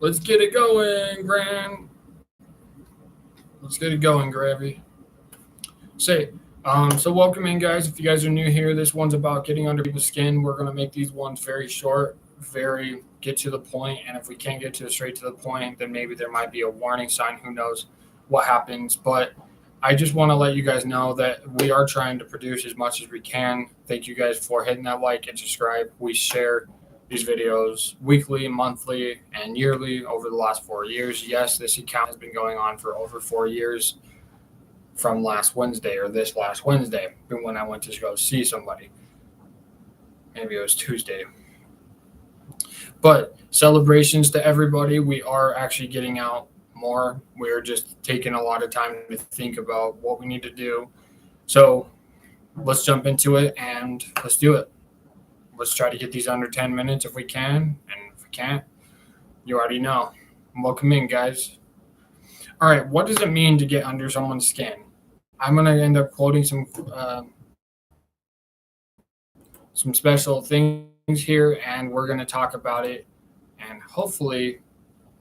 Let's get it going, Gran. Let's get it going, Gravy. Say, so welcome in, guys. If you guys are new here, this one's about getting under people's skin. We're gonna make these ones very short, very get to the point. And if we can't get to straight to the point, then maybe there might be a warning sign. Who knows what happens? But I just want to let you guys know that we are trying to produce as much as we can. Thank you guys for hitting that like and subscribe. We share these videos weekly, monthly, and yearly over the last 4 years. Yes, this account has been going on for over 4 years from last Wednesday or this last Wednesday when I went to go see somebody. Maybe it was Tuesday. But celebrations to everybody. We are actually getting out more. We're just taking a lot of time to think about what we need to do. So let's jump into it and let's do it. Let's try to get these under 10 minutes if we can. And if we can't, you already know. Welcome in, guys. All right, what does it mean to get under someone's skin? I'm going to end up quoting some special things here, and we're going to talk about it, and hopefully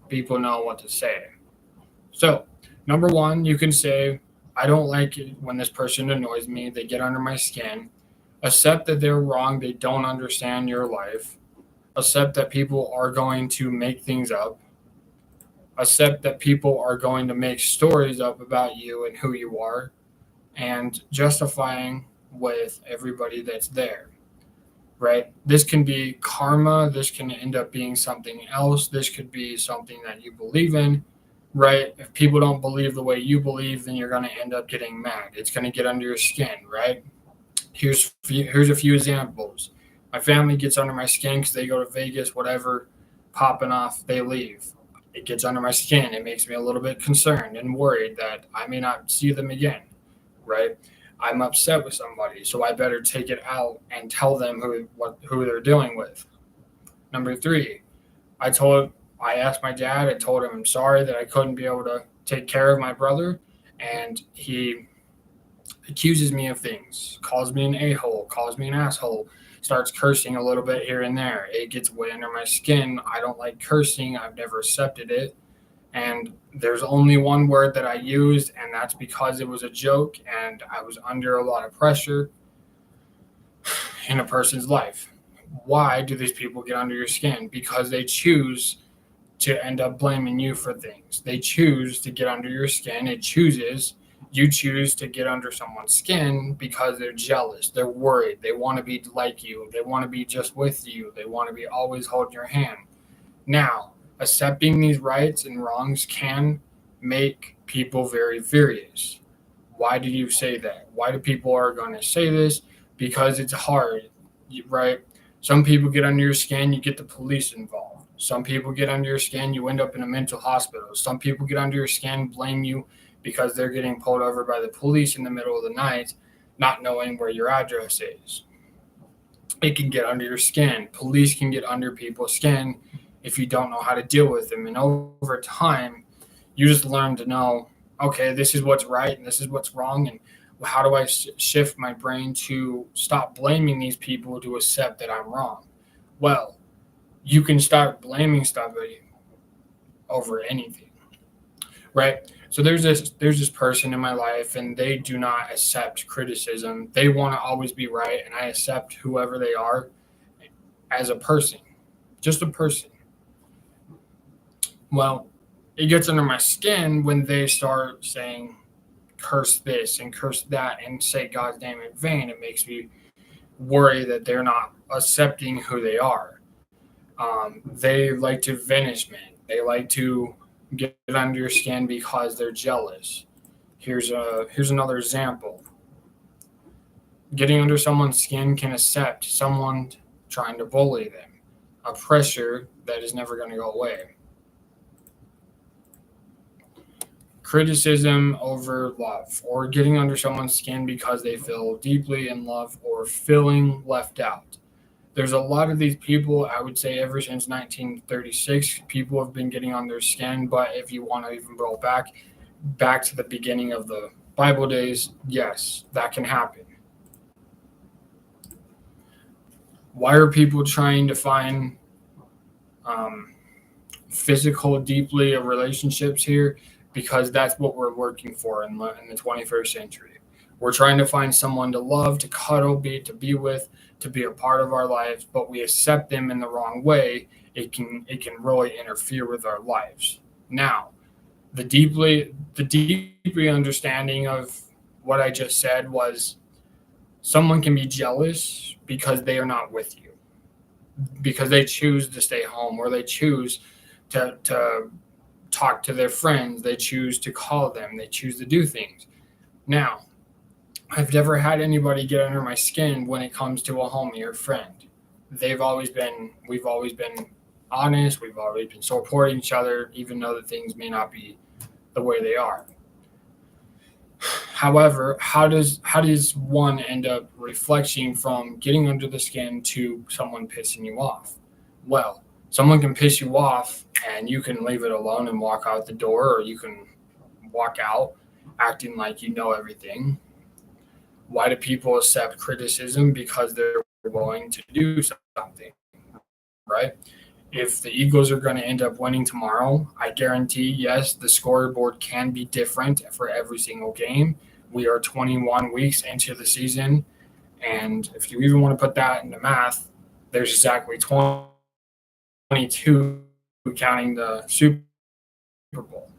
people know what to say. So, number one, you can say, I don't like it when this person annoys me. They get under my skin. Accept that they're wrong. They don't understand your life. Accept that people are going to make things up. Accept that people are going to make stories up about you and who you are, and justifying with everybody that's there, right? This can be karma. This can end up being something else. This could be something that you believe in, right? If people don't believe the way you believe, then you're going to end up getting mad. It's going to get under your skin, right? Here's a few examples. My family gets under my skin because they go to Vegas, whatever, popping off, they leave. It gets under my skin. It makes me a little bit concerned and worried that I may not see them again, right? I'm upset with somebody, so I better take it out and tell them who they're dealing with. Number three, I asked my dad. I told him I'm sorry that I couldn't be able to take care of my brother, and he accuses me of things, calls me an a-hole, calls me an asshole, starts cursing a little bit here and there. It gets way under my skin. I don't like cursing. I've never accepted it. And there's only one word that I used, and that's because it was a joke and I was under a lot of pressure in a person's life. Why do these people get under your skin? Because they choose to end up blaming you for things. They choose to get under your skin. You choose to get under someone's skin because they're jealous. They're worried. They want to be like you. They want to be just with you. They want to be always holding your hand. Now, accepting these rights and wrongs can make people very furious. Why do you say that? Why do people are going to say this? Because it's hard, right? Some people get under your skin, you get the police involved. Some people get under your skin, you end up in a mental hospital. Some people get under your skin, blame you because they're getting pulled over by the police in the middle of the night, not knowing where your address is. It can get under your skin. Police can get under people's skin if you don't know how to deal with them. And over time, you just learn to know, okay, this is what's right and this is what's wrong. And how do I shift my brain to stop blaming these people to accept that I'm wrong? Well, you can start blaming somebody over anything, right? So there's this person in my life, and they do not accept criticism. They want to always be right, and I accept whoever they are as a person, just a person. Well, it gets under my skin when they start saying curse this and curse that and say God's name in vain. It makes me worry that they're not accepting who they are. They like to vanishment. They like to get under your skin because they're jealous. Here's another example. Getting under someone's skin can accept someone trying to bully them, a pressure that is never going to go away. Criticism over love, or getting under someone's skin because they feel deeply in love or feeling left out. There's a lot of these people, I would say ever since 1936, people have been getting on their skin. But if you want to even go back to the beginning of the Bible days, yes, that can happen. Why are people trying to find physical deeply of relationships here, because that's what we're working for in the 21st century. We're trying to find someone to love, to cuddle, to be with, to be a part of our lives, but we accept them in the wrong way. It can really interfere with our lives. Now, the deeply understanding of what I just said was someone can be jealous because they are not with you, because they choose to stay home, or they choose to talk to their friends, they choose to call them, they choose to do things. Now, I've never had anybody get under my skin when it comes to a homie or friend. We've always been honest, we've always been supporting each other, even though the things may not be the way they are. However, how does one end up reflecting from getting under the skin to someone pissing you off? Well, someone can piss you off and you can leave it alone and walk out the door, or you can walk out acting like you know everything. Why do people accept criticism? Because they're willing to do something, right? If the Eagles are going to end up winning tomorrow, I guarantee, yes, the scoreboard can be different for every single game. We are 21 weeks into the season, and if you even want to put that into math, there's exactly 22 counting the Super Bowl.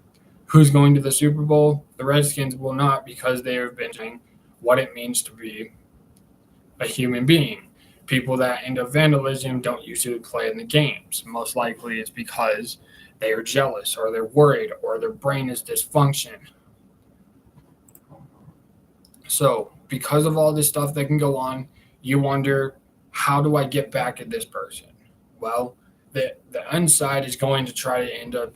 Who's going to the Super Bowl? The Redskins will not, because they have been saying what it means to be a human being. People that end up vandalism don't usually play in the games. Most likely it's because they are jealous, or they're worried, or their brain is dysfunction. So because of all this stuff that can go on, you wonder, how do I get back at this person? Well, the inside is going to try to end up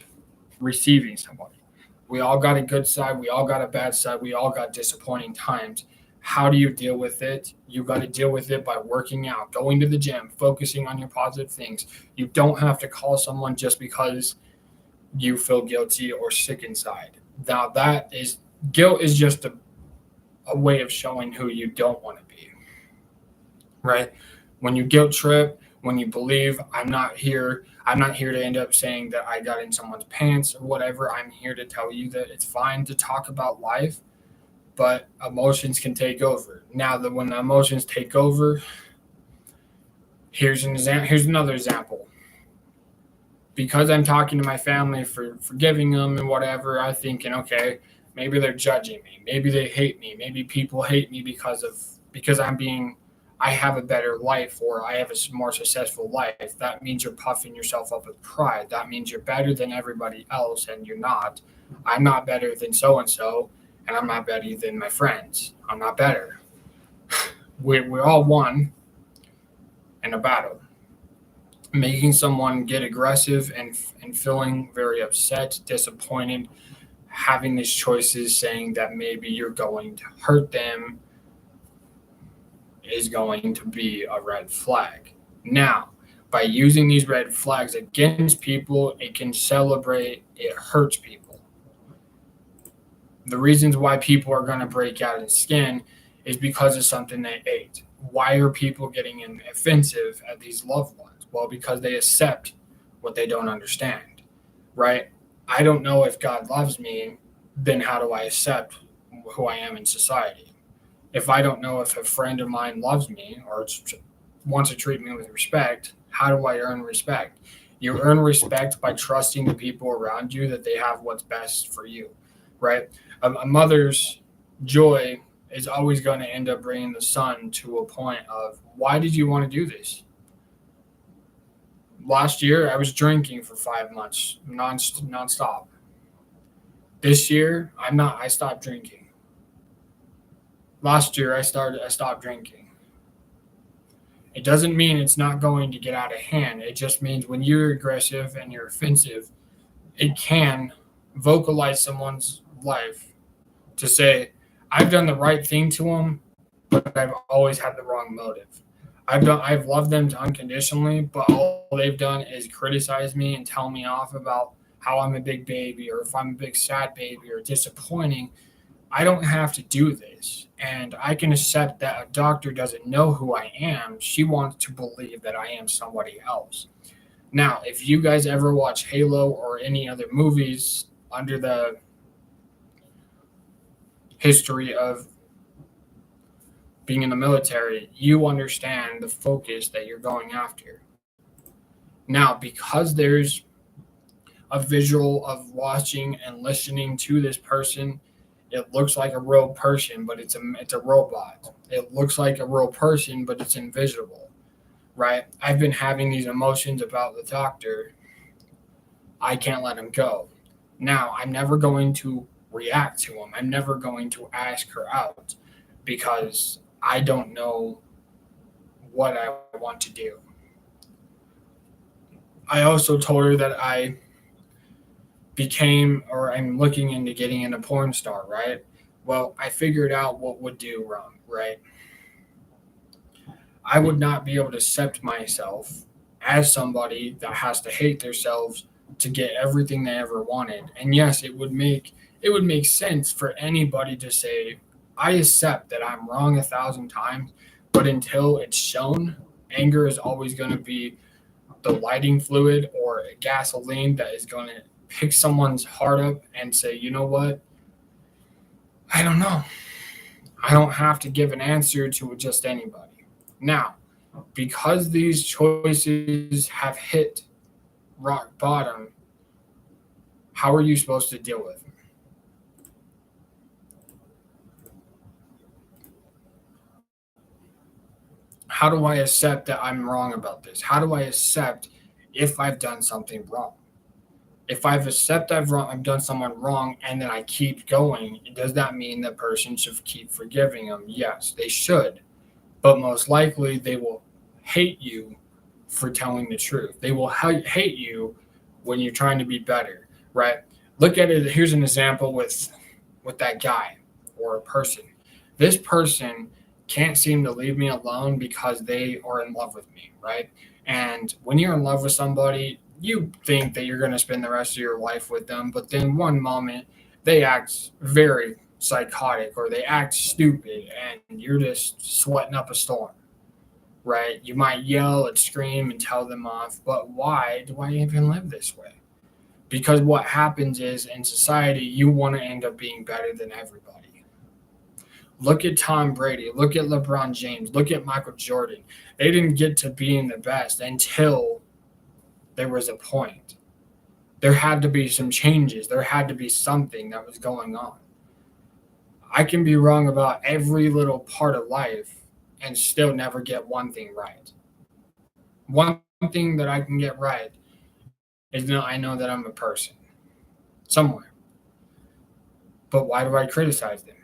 receiving somebody. We all got a good side, we all got a bad side, we all got disappointing times. How do you deal with it? You got to deal with it by working out, going to the gym, focusing on your positive things. You don't have to call someone just because you feel guilty or sick inside. Now, guilt is just a way of showing who you don't want to be, right? When you guilt trip, when you believe I'm not here to end up saying that I got in someone's pants or whatever. I'm here to tell you that it's fine to talk about life, but emotions can take over. Now, that when the emotions take over, here's another example. Because I'm talking to my family, for forgiving them and whatever, I'm thinking, okay, maybe they're judging me, maybe they hate me, maybe people hate me because I have a better life, or I have a more successful life. That means you're puffing yourself up with pride. That means you're better than everybody else, and you're not. I'm not better than so and so, and I'm not better than my friends. I'm not better. We're all one in a battle. Making someone get aggressive and feeling very upset, disappointed, having these choices, saying that maybe you're going to hurt them, is going to be a red flag. Now, by using these red flags against people, it can celebrate, it hurts people. The reasons why people are going to break out in skin is because of something they ate. Why are people getting offensive at these loved ones? Well, because they accept what they don't understand, right? I don't know if God loves me, then how do I accept who I am in society? If I don't know if a friend of mine loves me or wants to treat me with respect, how do I earn respect? You earn respect by trusting the people around you that they have what's best for you, right? A mother's joy is always going to end up bringing the son to a point of, why did you want to do this? Last year, I was drinking for 5 months, nonstop. This year, I'm not. I stopped drinking. Last year, I stopped drinking. It doesn't mean it's not going to get out of hand. It just means when you're aggressive and you're offensive, it can vocalize someone's life to say, I've done the right thing to them, but I've always had the wrong motive. I've loved them unconditionally, but all they've done is criticize me and tell me off about how I'm a big baby, or if I'm a big sad baby, or disappointing. I don't have to do this. And I can accept that a doctor doesn't know who I am. She wants to believe that I am somebody else. Now, if you guys ever watch Halo or any other movies under the history of being in the military, you understand the focus that you're going after. Now, because there's a visual of watching and listening to this person, it looks like a real person, but it's a robot. It looks like a real person, but it's invisible, right? I've been having these emotions about the doctor. I can't let him go. Now, I'm never going to react to him. I'm never going to ask her out because I don't know what I want to do. I also told her that I'm looking into getting into porn star, right? Well, I figured out what would do wrong, right? I would not be able to accept myself as somebody that has to hate themselves to get everything they ever wanted. And yes, it would make sense for anybody to say, I accept that I'm wrong 1,000 times, but until it's shown, anger is always going to be the lighting fluid or gasoline that is going to pick someone's heart up and say, you know what? I don't know. I don't have to give an answer to just anybody. Now, because these choices have hit rock bottom, how are you supposed to deal with them? How do I accept that I'm wrong about this? How do I accept if I've done something wrong? If I've accepted I've done someone wrong and then I keep going, does that mean the person should keep forgiving them? Yes, they should. But most likely they will hate you for telling the truth. They will hate you when you're trying to be better, right? Look at it. Here's an example with that guy or a person. This person can't seem to leave me alone because they are in love with me, right? And when you're in love with somebody, you think that you're going to spend the rest of your life with them, but then one moment they act very psychotic or they act stupid and you're just sweating up a storm, right? You might yell and scream and tell them off, but why do I even live this way? Because what happens is in society, you want to end up being better than everybody. Look at Tom Brady. Look at LeBron James. Look at Michael Jordan. They didn't get to being the best until there was a point. There had to be some changes. There had to be something that was going on. I can be wrong about every little part of life and still never get one thing right. One thing that I can get right is that I know that I'm a person somewhere. But why do I criticize them?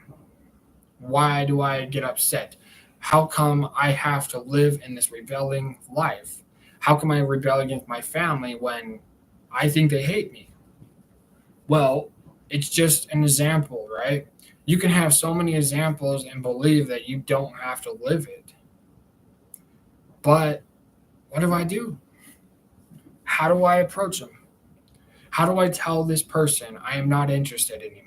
Why do I get upset? How come I have to live in this rebelling life? How come I rebel against my family when I think they hate me? Well, it's just an example, right? You can have so many examples and believe that you don't have to live it. But what do I do? How do I approach them? How do I tell this person I am not interested anymore?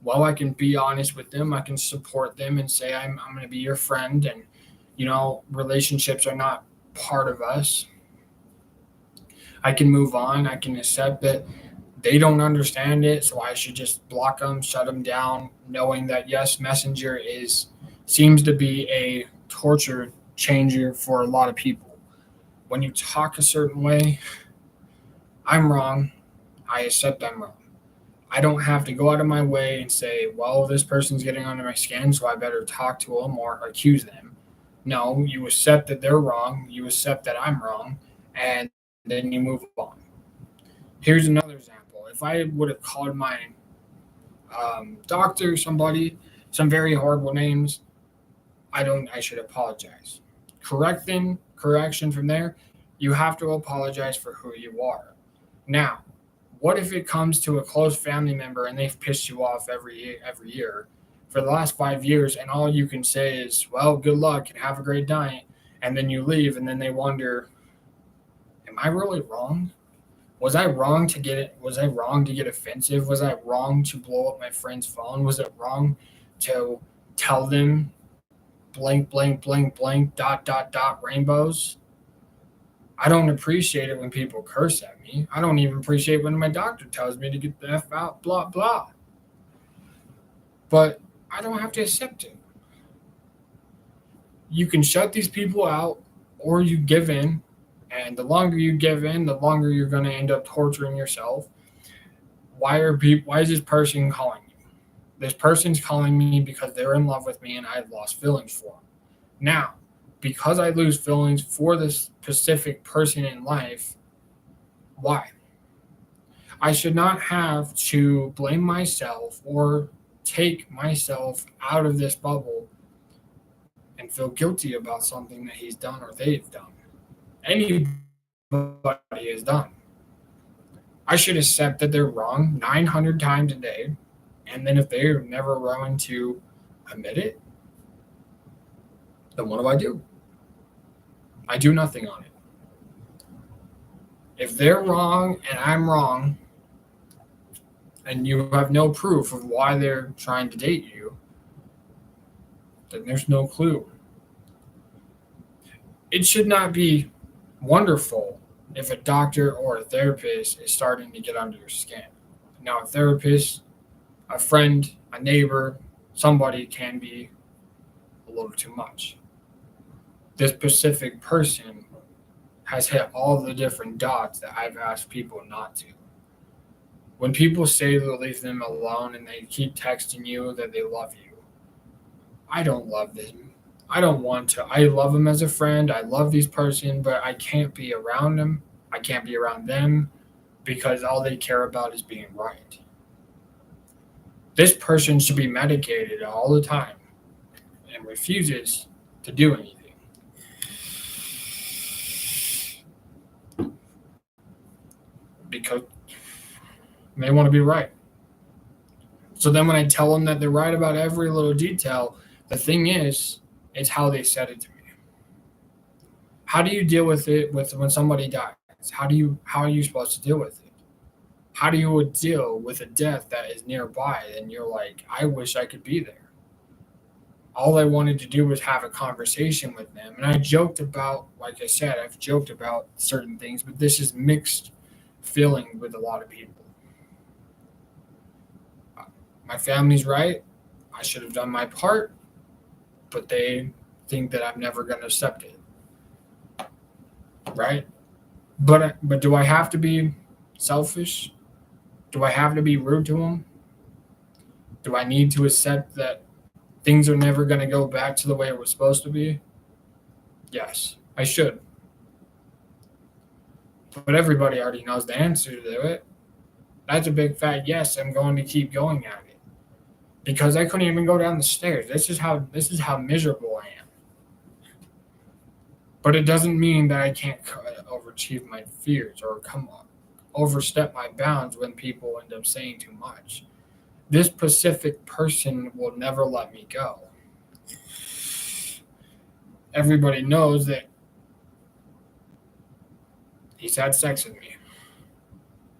Well, I can be honest with them. I can support them and say, I'm going to be your friend. And, relationships are not part of us. I can move on. I can accept that they don't understand it. So I should just block them, shut them down, knowing that, yes, Messenger seems to be a torture changer for a lot of people. When you talk a certain way, I'm wrong. I accept I'm wrong. I don't have to go out of my way and say, well, this person's getting under my skin, so I better talk to them or accuse them. No, you accept that they're wrong. You accept that I'm wrong, and then you move on. Here's another example. If I would have called my doctor, somebody, some very horrible names, I should apologize. Correction from there, you have to apologize for who you are. Now, what if it comes to a close family member and they've pissed you off every year for the last 5 years, and all you can say is, well, good luck and have a great night, and then you leave, and then they wonder, am I really wrong? Was I wrong to get it? Was I wrong to get offensive? Was I wrong to blow up my friend's phone? Was it wrong to tell them blank, blank, blank, blank, dot, dot, dot, rainbows? I don't appreciate it when people curse at me. I don't even appreciate when my doctor tells me to get the F out, blah, blah. But I don't have to accept it. You can shut these people out or you give in. And the longer you give in, the longer you're going to end up torturing yourself. Why is this person calling you? This person's calling me because they're in love with me and I've lost feelings for them. Now, because I lose feelings for this specific person in life, why? I should not have to blame myself or take myself out of this bubble and feel guilty about something that he's done or they've done. Anybody has done. I should accept that they're wrong 900 times a day, and then if they're never willing to admit it, then what do? I do nothing on it. If they're wrong and I'm wrong, and you have no proof of why they're trying to date you, then there's no clue. It should not be wonderful if a doctor or a therapist is starting to get under your skin. Now, a therapist, a friend, a neighbor, somebody can be a little too much. This specific person has hit all the different dots that I've asked people not to. When people say they'll leave them alone and they keep texting you that they love you, I don't love them. I don't want to. I love them as a friend. I love this person, but I can't be around them. I can't be around them because all they care about is being right. This person should be medicated all the time and refuses to do anything. Because they want to be right. So then when I tell them that they're right about every little detail, the thing is, it's how they said it to me. How do you deal with it when somebody dies? How are you supposed to deal with it? How do you deal with a death that is nearby and you're like, I wish I could be there? All I wanted to do was have a conversation with them. And I joked about, like I said, I've joked about certain things, but this is mixed feeling with a lot of people. My family's right. I should have done my part, but they think that I'm never going to accept it. Right? But do I have to be selfish? Do I have to be rude to them? Do I need to accept that things are never going to go back to the way it was supposed to be? Yes, I should. But everybody already knows the answer to it. That's a big fat yes, I'm going to keep going at it. Because I couldn't even go down the stairs. This is how miserable I am. But it doesn't mean that I can't overachieve my fears or overstep my bounds when people end up saying too much. This specific person will never let me go. Everybody knows that he's had sex with me.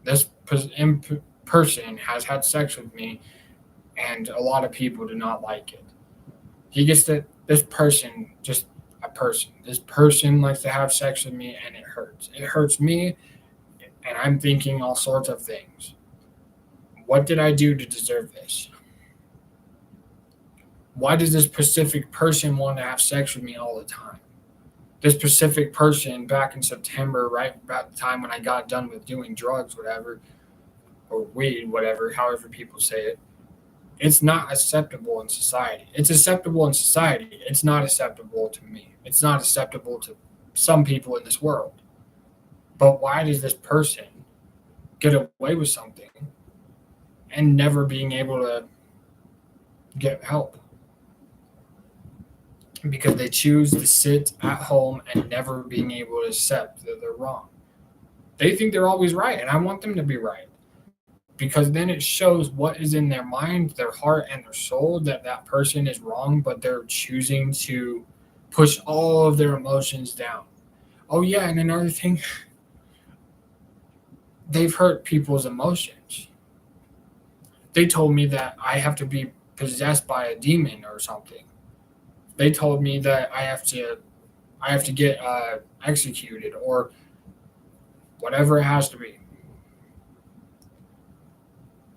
This person has had sex with me, and a lot of people do not like it. This person likes to have sex with me, and it hurts. It hurts me, and I'm thinking all sorts of things. What did I do to deserve this? Why does this specific person want to have sex with me all the time? This specific person back in September, right about the time when I got done with doing drugs, whatever, or weed, whatever, however people say it, it's not acceptable in society. It's acceptable in society. It's not acceptable to me. It's not acceptable to some people in this world. But why does this person get away with something and never being able to get help? Because they choose to sit at home and never being able to accept that they're wrong. They think they're always right, and I want them to be right. Because then it shows what is in their mind, their heart, and their soul, that person is wrong, but they're choosing to push all of their emotions down. Oh, yeah, and another thing, they've hurt people's emotions. They told me that I have to be possessed by a demon or something. They told me that I have to get executed, or whatever it has to be.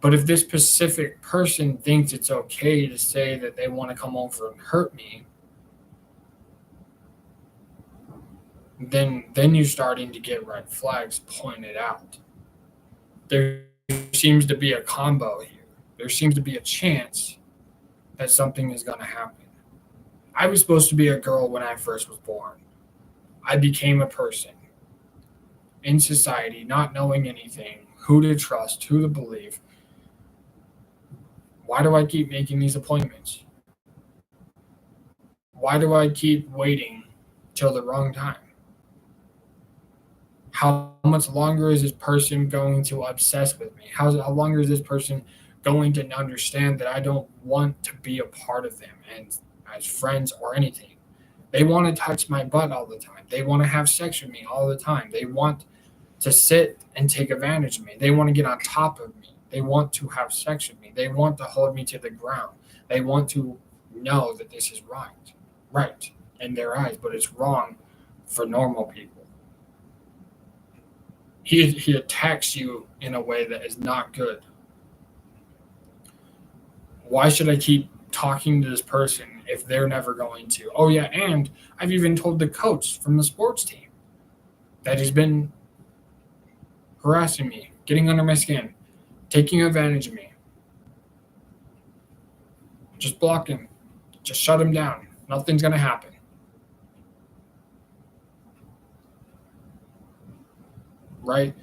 But if this specific person thinks it's okay to say that they want to come over and hurt me, then you're starting to get red flags pointed out. There seems to be a combo here. There seems to be a chance that something is going to happen. I was supposed to be a girl when I first was born. I became a person in society, not knowing anything, who to trust, who to believe. Why do I keep making these appointments? Why do I keep waiting till the wrong time? How much longer is this person going to obsess with me? How longer is this person going to understand that I don't want to be a part of them and as friends or anything? They want to touch my butt all the time. They want to have sex with me all the time. They want to sit and take advantage of me. They want to get on top of me. They want to have sex with me. They want to hold me to the ground. They want to know that this is right in their eyes, but it's wrong for normal people. He attacks you in a way that is not good. Why should I keep talking to this person if they're never going to? Oh yeah, and I've even told the coach from the sports team that he's been harassing me, getting under my skin, taking advantage of me. Just block him. Just shut him down. Nothing's going to happen. Right?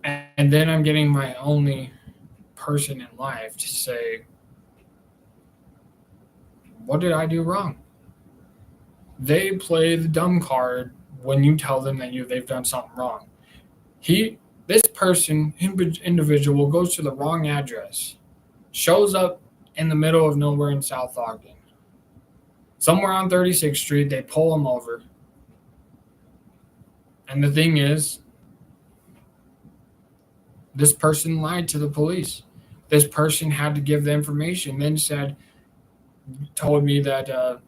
And then I'm getting my only person in life to say, what did I do wrong? They play the dumb card when you tell them that they've done something wrong. This person, individual, goes to the wrong address, shows up in the middle of nowhere in South Ogden. Somewhere on 36th Street, they pull him over. And the thing is, this person lied to the police. This person had to give the information, then told me that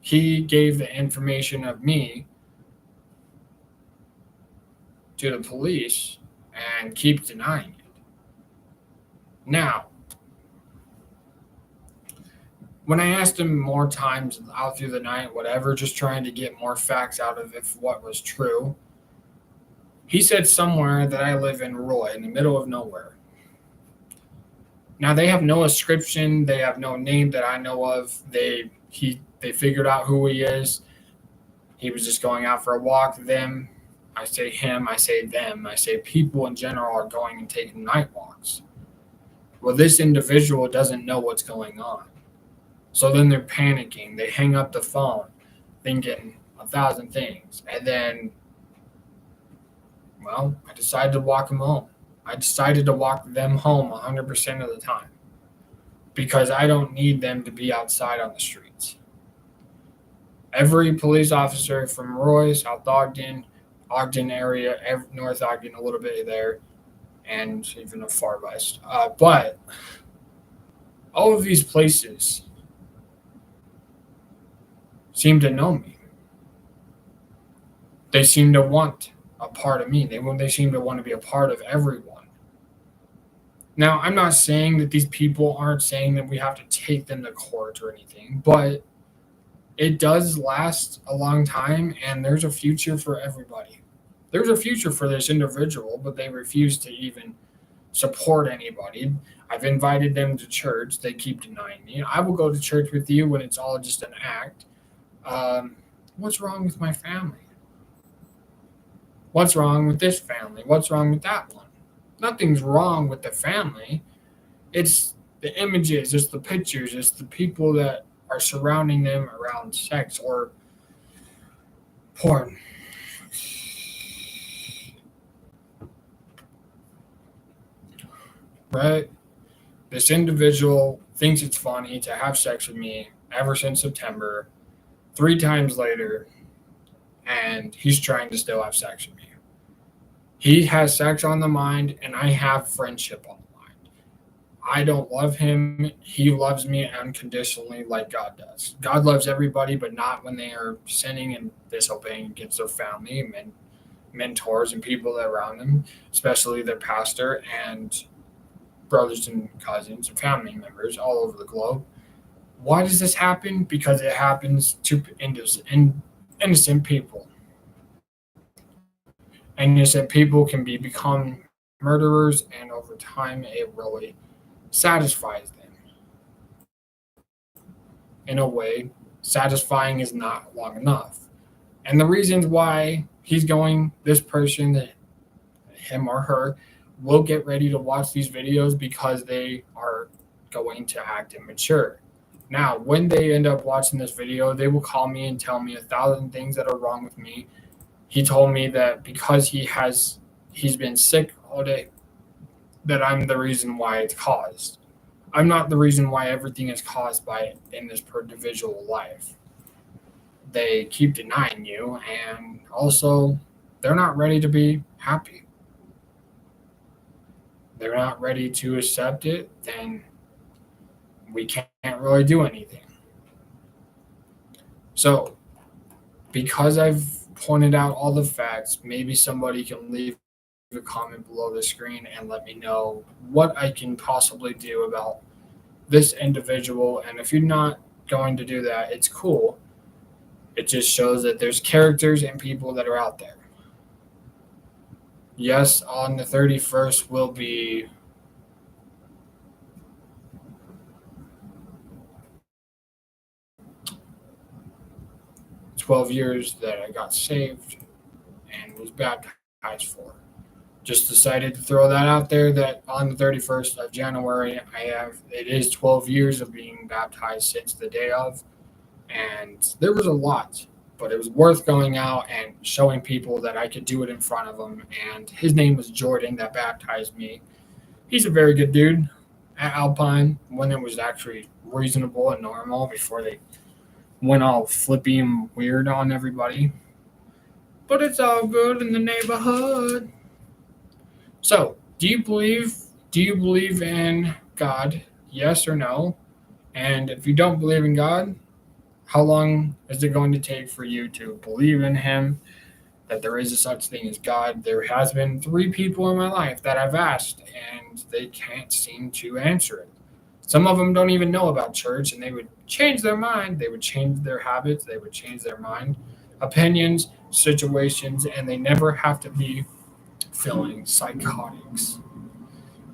he gave the information of me to the police and keeps denying it. Now, when I asked him more times out through the night, whatever, just trying to get more facts out of what was true, he said somewhere that I live in Roy, in the middle of nowhere. Now, they have no ascription. They have no name that I know of. They figured out who he is. He was just going out for a walk. Them, I say him, I say them, I say people in general are going and taking night walks. Well, this individual doesn't know what's going on. So then they're panicking. They hang up the phone, thinking 1,000 things. And then, well, I decided to walk them home. I decided to walk them home 100% of the time because I don't need them to be outside on the streets. Every police officer from Roy, South Ogden area, North Ogden, a little bit there, and even the far west. But all of these places seem to know me. They seem to want a part of me. They seem to want to be a part of everyone. Now, I'm not saying that these people aren't saying that we have to take them to court or anything, but it does last a long time, and there's a future for everybody. There's a future for this individual, but they refuse to even support anybody. I've invited them to church. They keep denying me. I will go to church with you when it's all just an act. What's wrong with my family? What's wrong with this family? What's wrong with that one? Nothing's wrong with the family. It's the images, it's the pictures, it's the people that are surrounding them around sex or porn. Right? This individual thinks it's funny to have sex with me ever since September, 3 times later, and he's trying to still have sex with me. He has sex on the mind, and I have friendship on the mind. I don't love him. He loves me unconditionally like God does. God loves everybody, but not when they are sinning and disobeying against their family and mentors and people that are around them, especially their pastor and brothers and cousins and family members all over the globe. Why does this happen? Because it happens to innocent people. Innocent people can become murderers, and over time, it really satisfies them. In a way, satisfying is not long enough. And the reasons why this person, him or her, will get ready to watch these videos because they are going to act immature. Now, when they end up watching this video, they will call me and tell me 1,000 things that are wrong with me. He told me that because he's been sick all day, that I'm the reason why it's caused. I'm not the reason why everything is caused by it in this individual life. They keep denying you, and also they're not ready to be happy. They're not ready to accept it, then we can't really do anything. So, because I've pointed out all the facts, maybe somebody can leave a comment below the screen and let me know what I can possibly do about this individual. And if you're not going to do that, it's cool. It just shows that there's characters and people that are out there. Yes, on the 31st will be 12 years that I got saved and was baptized for. Just decided to throw that out there that on the 31st of January, it is 12 years of being baptized since the day of. And there was a lot, but it was worth going out and showing people that I could do it in front of them. And his name was Jordan that baptized me. He's a very good dude at Alpine when it was actually reasonable and normal before they went all flippy and weird on everybody. But it's all good in the neighborhood. So, do you believe in God? Yes or no? And if you don't believe in God, how long is it going to take for you to believe in him, that there is a such thing as God? There has been 3 people in my life that I've asked, and they can't seem to answer it. Some of them don't even know about church, and they would change their mind. They would change their habits. They would change their mind, opinions, situations, and they never have to be feeling psychotics.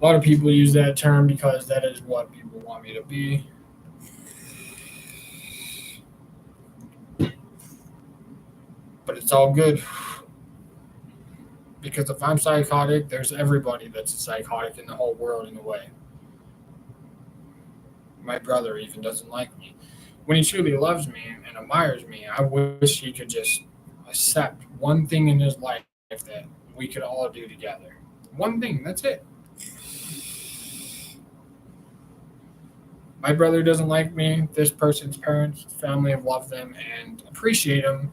A lot of people use that term because that is what people want me to be. But it's all good. Because if I'm psychotic, there's everybody that's psychotic in the whole world in a way. My brother even doesn't like me. When he truly loves me and admires me, I wish he could just accept one thing in his life that we could all do together. One thing, that's it. My brother doesn't like me. This person's parents, family have loved them and appreciate him.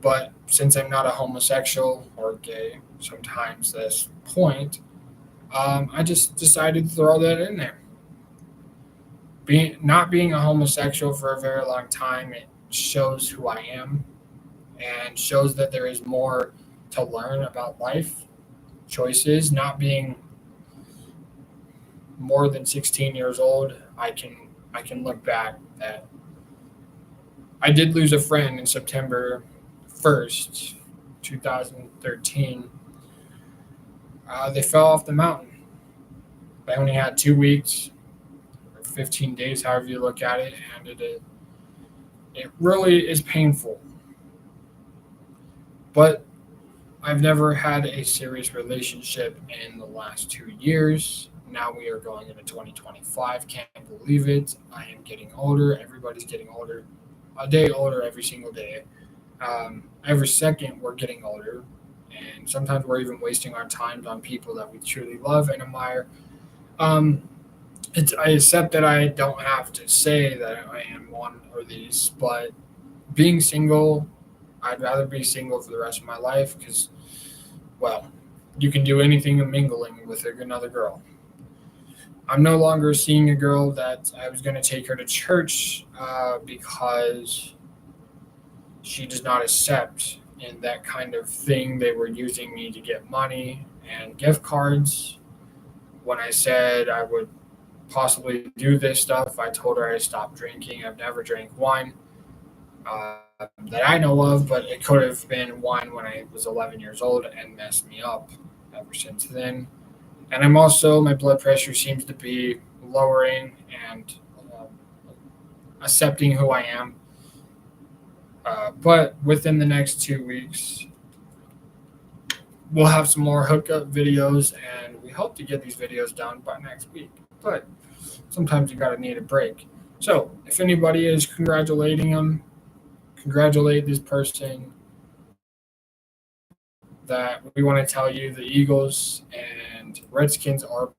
But since I'm not a homosexual or gay, sometimes this point, I just decided to throw that in there. Not being a homosexual for a very long time, it shows who I am and shows that there is more to learn about life, choices. Not being more than 16 years old, I can look back at I did lose a friend in September 1st, 2013. They fell off the mountain. They only had 2 weeks, 15 days, however you look at it, and it really is painful. But I've never had a serious relationship in the last 2 years. Now we are going into 2025. Can't believe it. I am getting older. Everybody's getting older. A day older every single day. Every second we're getting older. And sometimes we're even wasting our time on people that we truly love and admire. I accept that I don't have to say that I am one of these, but being single, I'd rather be single for the rest of my life because, well, you can do anything mingling with another girl. I'm no longer seeing a girl that I was going to take her to church because she does not accept and that kind of thing. They were using me to get money and gift cards. When I said I would possibly do this stuff, I told her I stopped drinking. I've never drank wine that I know of, but it could have been wine when I was 11 years old and messed me up ever since then. And I'm also, my blood pressure seems to be lowering and accepting who I am. But within the next 2 weeks, we'll have some more hookup videos, and we hope to get these videos done by next week. But sometimes you gotta need a break. So if anybody is congratulating them, congratulate this person. That we want to tell you the Eagles and Redskins are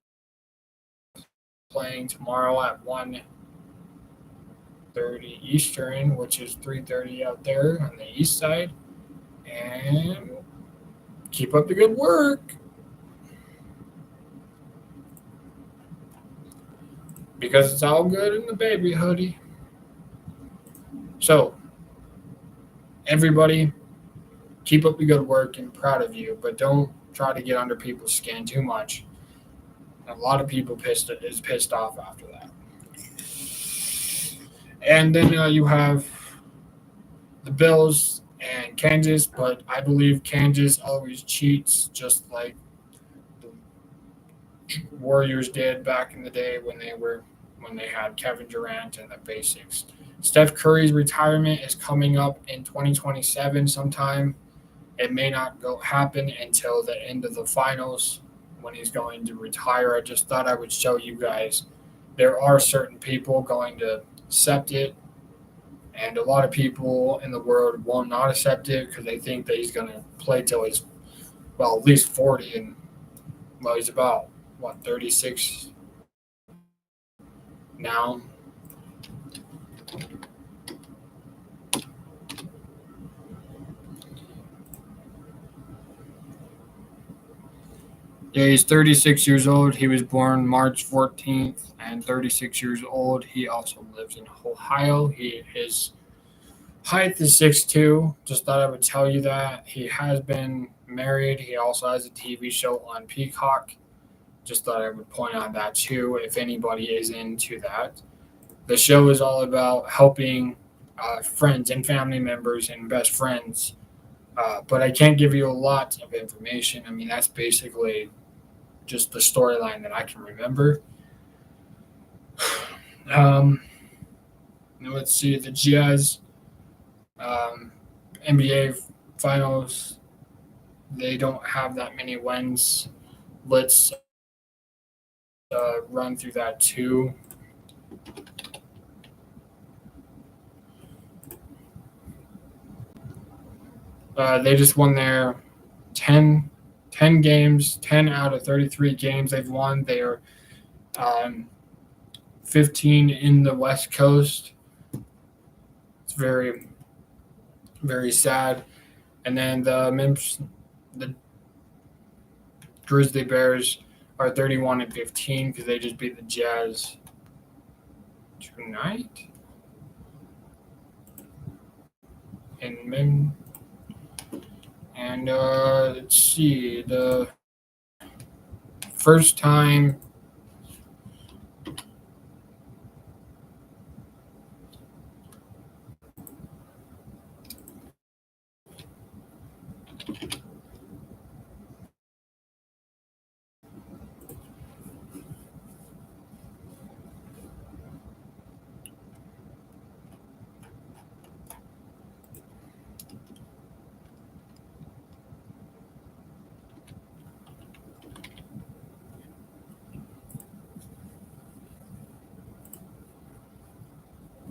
playing tomorrow at 1:30 Eastern, which is 3:30 out there on the east side. And keep up the good work, because it's all good in the baby hoodie. So, everybody, keep up the good work and proud of you, but don't try to get under people's skin too much. A lot of people is pissed off after that. And then you have the Bills and Kansas, but I believe Kansas always cheats, just like the Warriors did back in the day when they had Kevin Durant and the basics. Steph Curry's retirement is coming up in 2027 sometime. It may not happen until the end of the finals when he's going to retire. I just thought I would show you guys there are certain people going to accept it, and a lot of people in the world will not accept it because they think that he's going to play till he's, at least 40, and he's about 36 now. Yeah, he's 36 years old. He was born March 14th and 36 years old. He also lives in Ohio. His height is 6'2". Just thought I would tell you that. He has been married. He also has a TV show on Peacock. Just thought I would point out that too, if anybody is into that. The show is all about helping friends and family members and best friends. But I can't give you a lot of information. I mean, that's basically just the storyline that I can remember. Let's see, the Jazz NBA Finals, they don't have that many wins. Let's run through that too. They just won their 10 games, 10 out of 33 games they've won. They are 15 in the West Coast. It's very, very sad. And then the Grizzly Bears are 31-15 because they just beat the Jazz tonight. And let's see, the first time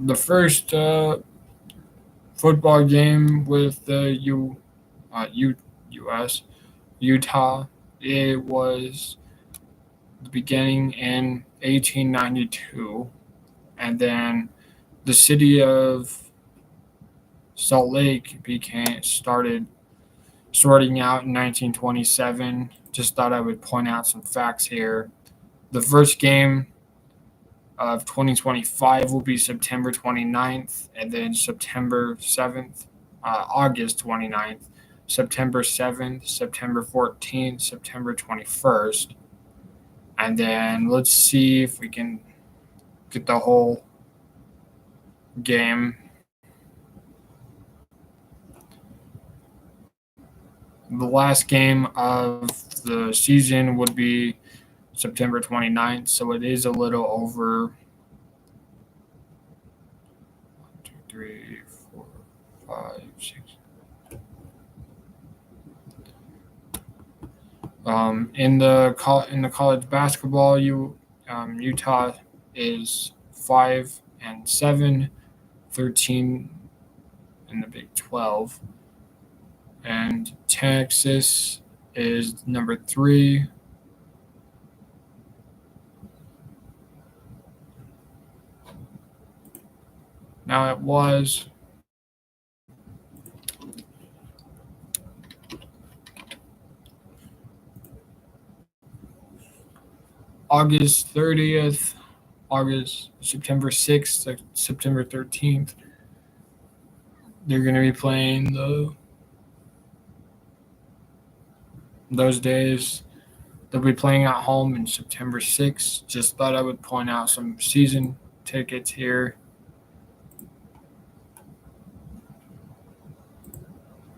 the first football game with the U.S. Utah, it was the beginning in 1892, and then the city of Salt Lake started sorting out in 1927. Just thought I would point out some facts here. The first game of 2025 will be September 29th, and then September 7th, August 29th. September 7th, September 14th, September 21st. And then let's see if we can get the whole game. The last game of the season would be September 29th, so it is a little over 1, 2, 3, 4, 5, 6. In the college basketball, Utah is 5-7, 13 in the Big 12, and Texas is number 3. Now it was August 30th, September 6th, September 13th. They're going to be playing those days. They'll be playing at home in September 6th. Just thought I would point out some season tickets here.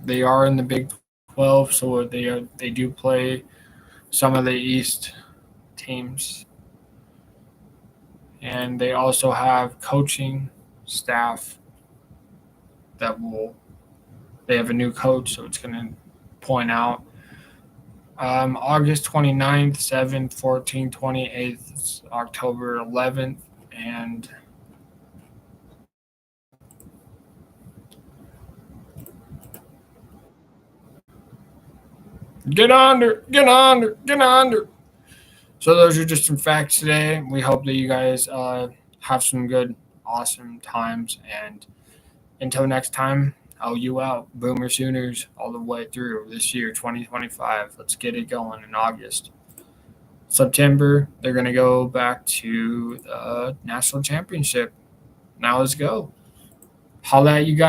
They are in the Big 12, so they do play some of the East teams. And they also have coaching staff they have a new coach, so it's going to point out. August 29th, 7th, 14th, 28th, October 11th, and get under. So those are just some facts today. We hope that you guys have some good, awesome times. And until next time, OU out. Boomer Sooners all the way through this year, 2025. Let's get it going in August. September, they're going to go back to the national championship. Now let's go. Holla at you guys.